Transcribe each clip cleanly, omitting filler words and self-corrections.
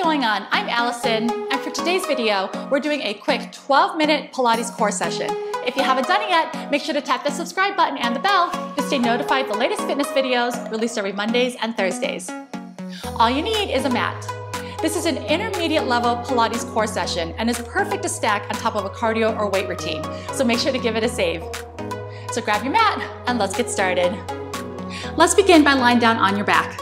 going on? I'm Allison, and for today's video, we're doing a quick 12-minute Pilates core session. If you haven't done it yet, make sure to tap the subscribe button and the bell to stay notified of the latest fitness videos released every Mondays and Thursdays. All you need is a mat. This is an intermediate level Pilates core session and is perfect to stack on top of a cardio or weight routine, so make sure to give it a save. So grab your mat and let's get started. Let's begin by lying down on your back.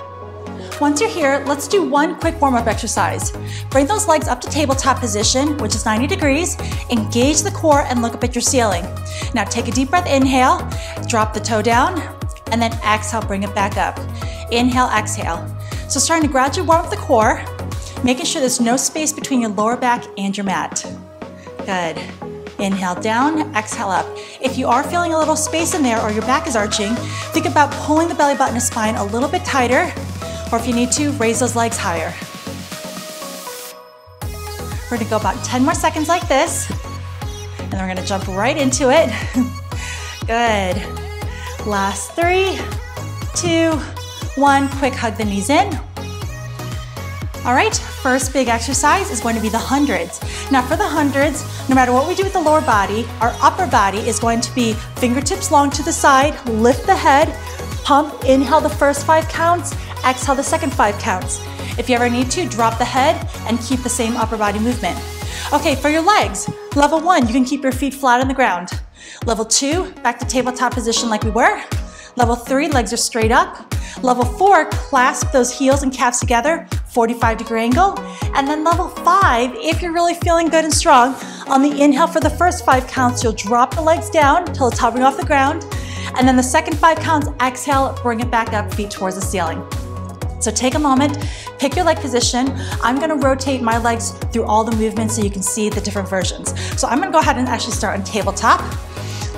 Once you're here, let's do one quick warm-up exercise. Bring those legs up to tabletop position, which is 90 degrees. Engage the core and look up at your ceiling. Now take a deep breath, inhale, drop the toe down, and then exhale, bring it back up. Inhale, exhale. So starting to gradually warm up the core, making sure there's no space between your lower back and your mat. Good. Inhale down, exhale up. If you are feeling a little space in there or your back is arching, think about pulling the belly button and spine a little bit tighter, or if you need to, raise those legs higher. We're gonna go about 10 more seconds like this, and then we're gonna jump right into it. Good. Last 3, 2, 1. Quick hug the knees in. All right, first big exercise is going to be the hundreds. Now for the hundreds, no matter what we do with the lower body, our upper body is going to be fingertips long to the side, lift the head, pump, inhale the first 5 counts, exhale the second 5 counts. If you ever need to, drop the head and keep the same upper body movement. Okay, for your legs, level 1, you can keep your feet flat on the ground. Level 2, back to tabletop position like we were. Level 3, legs are straight up. Level 4, clasp those heels and calves together, 45-degree angle. And then level 5, if you're really feeling good and strong, on the inhale for the first 5 counts, you'll drop the legs down till it's hovering off the ground. And then the second 5 counts, exhale, bring it back up, feet towards the ceiling. So take a moment, pick your leg position. I'm gonna rotate my legs through all the movements so you can see the different versions. So I'm gonna go ahead and actually start on tabletop.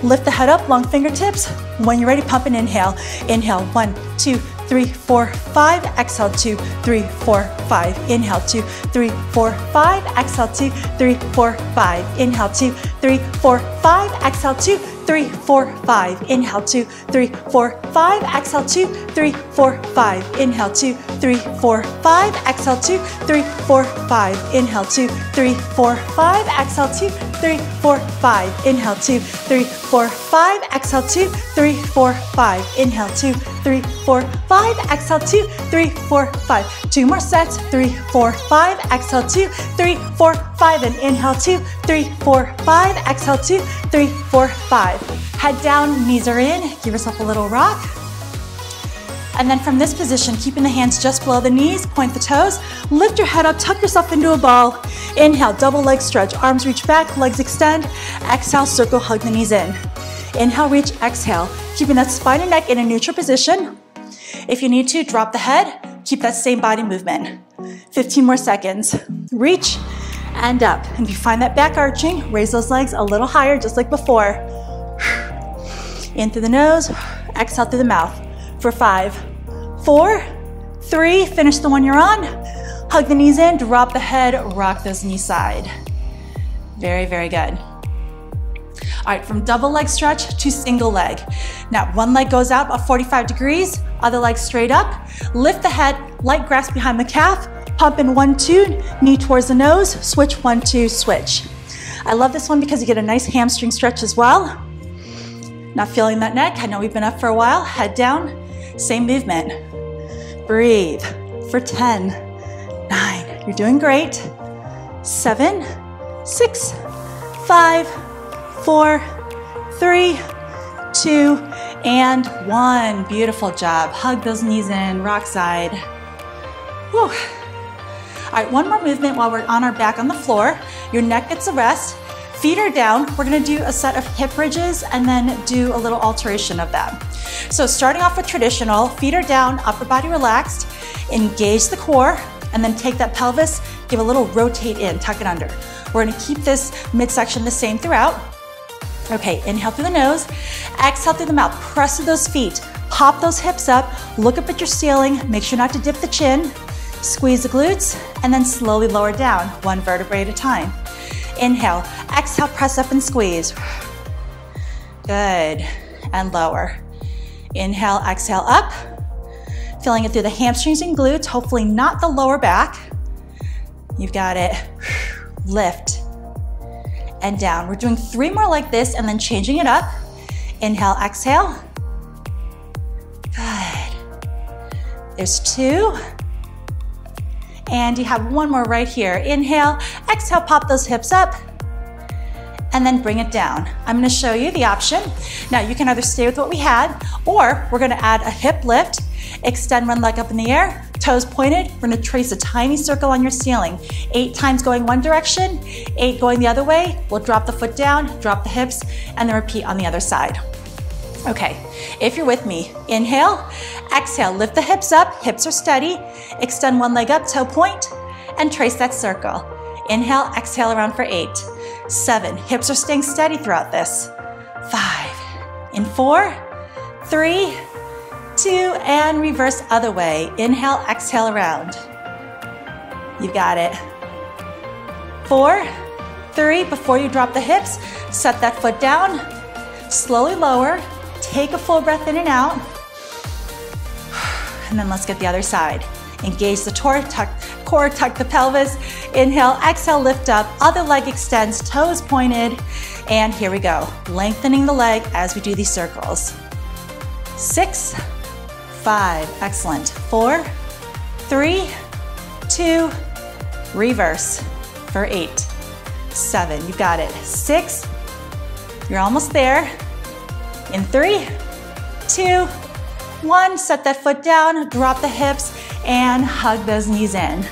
Lift the head up, long fingertips. When you're ready, pump and inhale. Inhale, 1, 2, 3, 4, 5. Exhale, 2, 3, 4, 5. Inhale, 2, 3, 4, 5. Exhale, 2, 3, 4, 5. Inhale, 2, 3, 4, 5. Exhale, 2, 3, 4, 5. Inhale, 2, 3, 4, 5. Exhale, 2, 3, 4, 5. Inhale, 2, 3, 4, 5. Exhale, 2, 3, 4, 5. Inhale, 2, 3, 4, 5. Exhale, 2, 3, 4, 5. Inhale, 2, 3, 4, 5. Exhale, 2, 3, 4, 5. Inhale, 2, 3, 4, 5. Exhale, 2, 3, 4, 5. 2 more sets. 3, 4, 5. Exhale, 2, 3, 4, 5. And inhale, 2, 3, 4, 5. Exhale, 2, 3, 4, 5. Head down, knees are in. Give yourself a little rock. And then from this position, keeping the hands just below the knees, point the toes, lift your head up, tuck yourself into a ball. Inhale, double leg stretch, arms reach back, legs extend. Exhale, circle, hug the knees in. Inhale, reach, exhale. Keeping that spine and neck in a neutral position. If you need to, drop the head, keep that same body movement. 15 more seconds. Reach and up. And if you find that back arching, raise those legs a little higher, just like before. In through the nose, exhale through the mouth. For 5, 4, 3, finish the one you're on. Hug the knees in, drop the head, rock those knees side. Very, very good. All right, from double leg stretch to single leg. Now, one leg goes out about 45 degrees, other leg straight up. Lift the head, light grasp behind the calf, pump in 1, 2, knee towards the nose, switch 1, 2, switch. I love this one because you get a nice hamstring stretch as well. Not feeling that neck? I know we've been up for a while. Head down, same movement. Breathe for 10, 9, you're doing great. 7, 6, 5, 4, 3, 2, and 1. Beautiful job. Hug those knees in, rock side. Whew. All right, one more movement while we're on our back on the floor. Your neck gets a rest. Feet are down. We're gonna do a set of hip bridges and then do a little alteration of them. So starting off with traditional, feet are down, upper body relaxed, engage the core, and then take that pelvis, give a little rotate in, tuck it under. We're gonna keep this midsection the same throughout. Okay, inhale through the nose, exhale through the mouth, press through those feet, pop those hips up, look up at your ceiling, make sure not to dip the chin, squeeze the glutes, and then slowly lower down, 1 vertebrae at a time. Inhale, exhale, press up and squeeze. Good, and lower. Inhale, exhale, up. Feeling it through the hamstrings and glutes, hopefully not the lower back. You've got it. Lift and down. We're doing 3 more like this and then changing it up. Inhale, exhale. Good. There's 2. And you have 1 more right here. Inhale, exhale, pop those hips up. And then bring it down. I'm gonna show you the option. Now you can either stay with what we had, or we're gonna add a hip lift, extend one leg up in the air, toes pointed. We're gonna trace a tiny circle on your ceiling. 8 times going one direction, 8 going the other way. We'll drop the foot down, drop the hips, and then repeat on the other side. Okay, if you're with me, inhale, exhale, lift the hips up, hips are steady, extend one leg up, toe point, and trace that circle. Inhale, exhale around for 8, 7, hips are staying steady throughout this. 5, in 4, 3, 2, and reverse other way. Inhale, exhale around. You got it. 4, 3, before you drop the hips, set that foot down, slowly lower, take a full breath in and out, and then let's get the other side. Engage the core, tuck the pelvis. Inhale, exhale, lift up, other leg extends, toes pointed, and here we go. Lengthening the leg as we do these circles. 6, 5, excellent. 4, 3, 2, reverse for 8, 7, you got it. 6, you're almost there. In 3, 2, 1, set that foot down, drop the hips, and hug those knees in.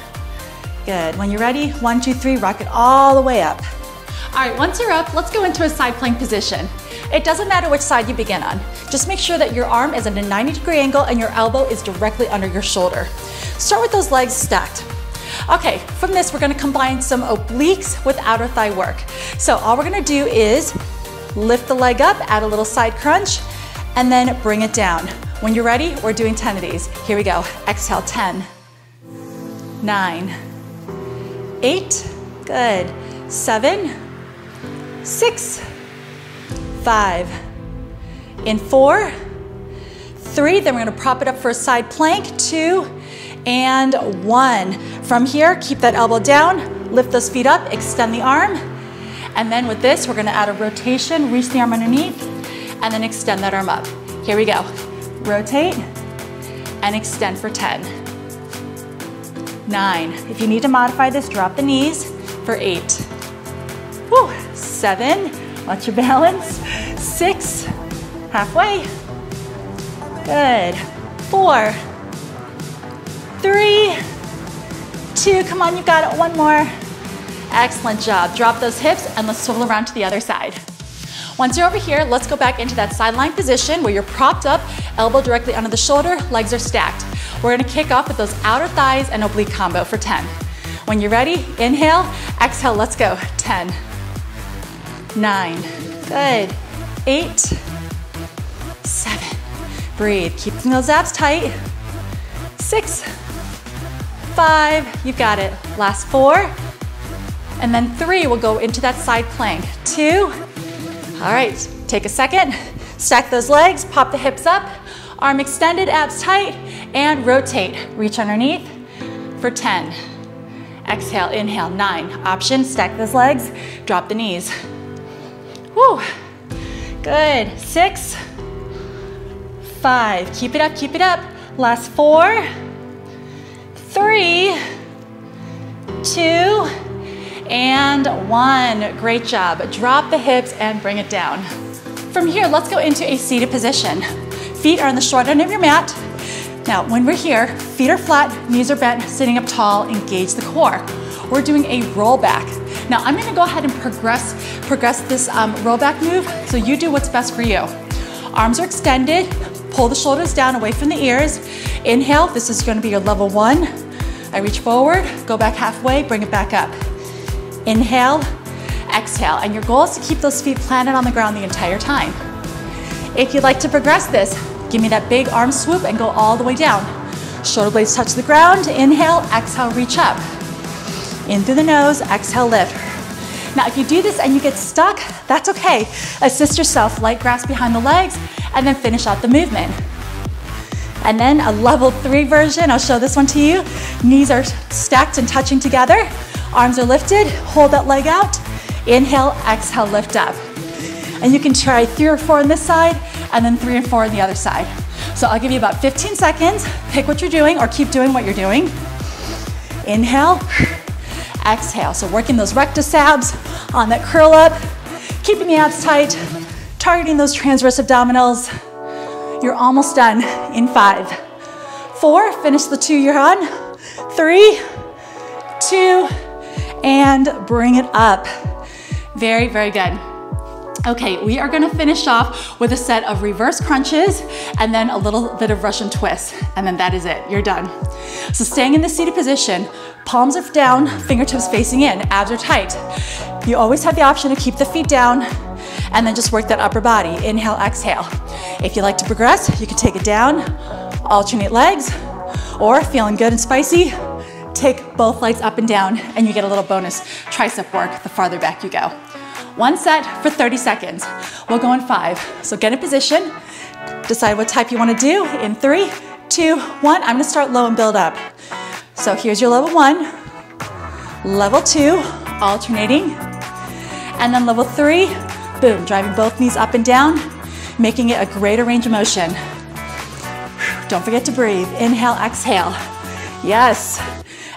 Good, when you're ready, 1, 2, 3, rock it all the way up. All right, once you're up, let's go into a side plank position. It doesn't matter which side you begin on. Just make sure that your arm is at a 90-degree angle and your elbow is directly under your shoulder. Start with those legs stacked. Okay, from this, we're gonna combine some obliques with outer thigh work. So all we're gonna do is lift the leg up, add a little side crunch, and then bring it down. When you're ready, we're doing 10 of these. Here we go. Exhale, 10, 9, 8, good, 7, 6, 5, in 4, 3, then we're gonna prop it up for a side plank, 2, and 1. From here, keep that elbow down, lift those feet up, extend the arm, and then with this, we're gonna add a rotation, reach the arm underneath, and then extend that arm up. Here we go. Rotate and extend for 10, 9. If you need to modify this, drop the knees for 8, whew, 7, watch your balance, 6, halfway, good, 4, 3, 2, come on, you got it, 1 more. Excellent job. Drop those hips and let's swivel around to the other side. Once you're over here, let's go back into that sideline position where you're propped up, elbow directly under the shoulder, legs are stacked. We're gonna kick off with those outer thighs and oblique combo for 10. When you're ready, inhale, exhale, let's go. 10, 9, good, 8, 7, breathe, keeping those abs tight, 6, 5, you've got it. Last 4, and then 3, we'll go into that side plank. 2, all right, take a second, stack those legs, pop the hips up, arm extended, abs tight, and rotate. Reach underneath for 10. Exhale, inhale, 9. Option, stack those legs, drop the knees. Whew, good. 6, 5, keep it up, keep it up. Last 4, 3, 2, and 1. Great job. Drop the hips and bring it down. From here, let's go into a seated position. Feet are on the short end of your mat. Now, when we're here, feet are flat, knees are bent, sitting up tall, engage the core. We're doing a roll back. Now, I'm gonna go ahead and progress this roll back move, so you do what's best for you. Arms are extended, pull the shoulders down away from the ears. Inhale, this is gonna be your level 1. I reach forward, go back halfway, bring it back up. Inhale, exhale, and your goal is to keep those feet planted on the ground the entire time. If you'd like to progress this, give me that big arm swoop and go all the way down. Shoulder blades touch the ground, inhale, exhale, reach up. In through the nose, exhale, lift. Now, if you do this and you get stuck, that's okay. Assist yourself, light grasp behind the legs, and then finish out the movement. And then a level 3 version, I'll show this one to you. Knees are stacked and touching together. Arms are lifted, hold that leg out. Inhale, exhale, lift up. And you can try 3 or 4 on this side, and then 3 and 4 on the other side. So I'll give you about 15 seconds. Pick what you're doing or keep doing what you're doing. Inhale, exhale. So working those rectus abs on that curl up, keeping the abs tight, targeting those transverse abdominals. You're almost done in 5, 4, finish the 2 you're on, 3, 2, and bring it up. Very, very good. Okay, we are gonna finish off with a set of reverse crunches and then a little bit of Russian twist, and then that is it, you're done. So staying in the seated position, palms are down, fingertips facing in, abs are tight. You always have the option to keep the feet down and then just work that upper body. Inhale, exhale. If you like to progress, you can take it down, alternate legs, or feeling good and spicy, take both legs up and down and you get a little bonus tricep work the farther back you go. 1 set for 30 seconds. We'll go in 5. So get in position, decide what type you want to do in 3, 2, 1. I'm going to start low and build up. So here's your level 1, level 2, alternating, and then level 3, boom, driving both knees up and down, making it a greater range of motion. Don't forget to breathe. Inhale, exhale. Yes,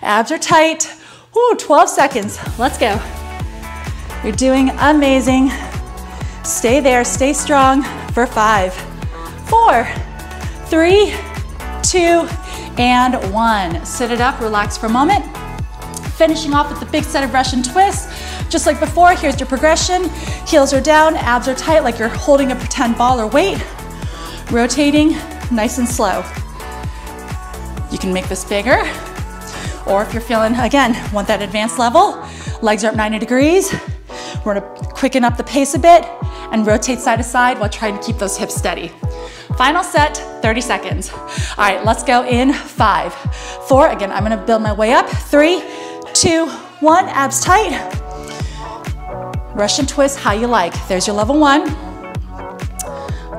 abs are tight. Woo, 12 seconds. Let's go. You're doing amazing. Stay there, stay strong for 5, 4, 3, 2, and 1. Sit it up, relax for a moment. Finishing off with the big set of Russian twists. Just like before, here's your progression. Heels are down, abs are tight like you're holding a pretend ball or weight. Rotating, nice and slow. You can make this bigger, or if you're feeling, again, want that advanced level, legs are up 90 degrees. We're gonna quicken up the pace a bit and rotate side to side while trying to keep those hips steady. Final set, 30 seconds. All right, let's go in 5, 4. Again, I'm gonna build my way up. 3, 2, 1, abs tight. Russian twist, how you like. There's your level 1.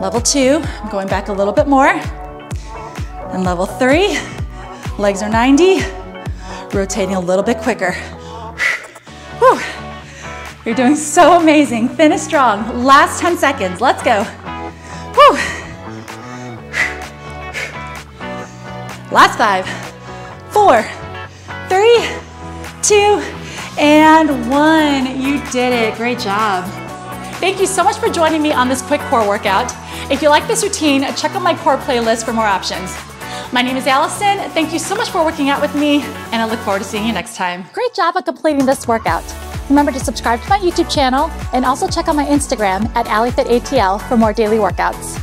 Level 2, I'm going back a little bit more. And level 3, legs are 90, rotating a little bit quicker. Whew. You're doing so amazing. Finish strong. Last 10 seconds. Let's go. Whew. Last 5, 4, 3, 2, and 1. You did it. Great job. Thank you so much for joining me on this quick core workout. If you like this routine, check out my core playlist for more options. My name is Allison. Thank you so much for working out with me, and I look forward to seeing you next time. Great job on completing this workout. Remember to subscribe to my YouTube channel and also check out my Instagram at Allyfitatl for more daily workouts.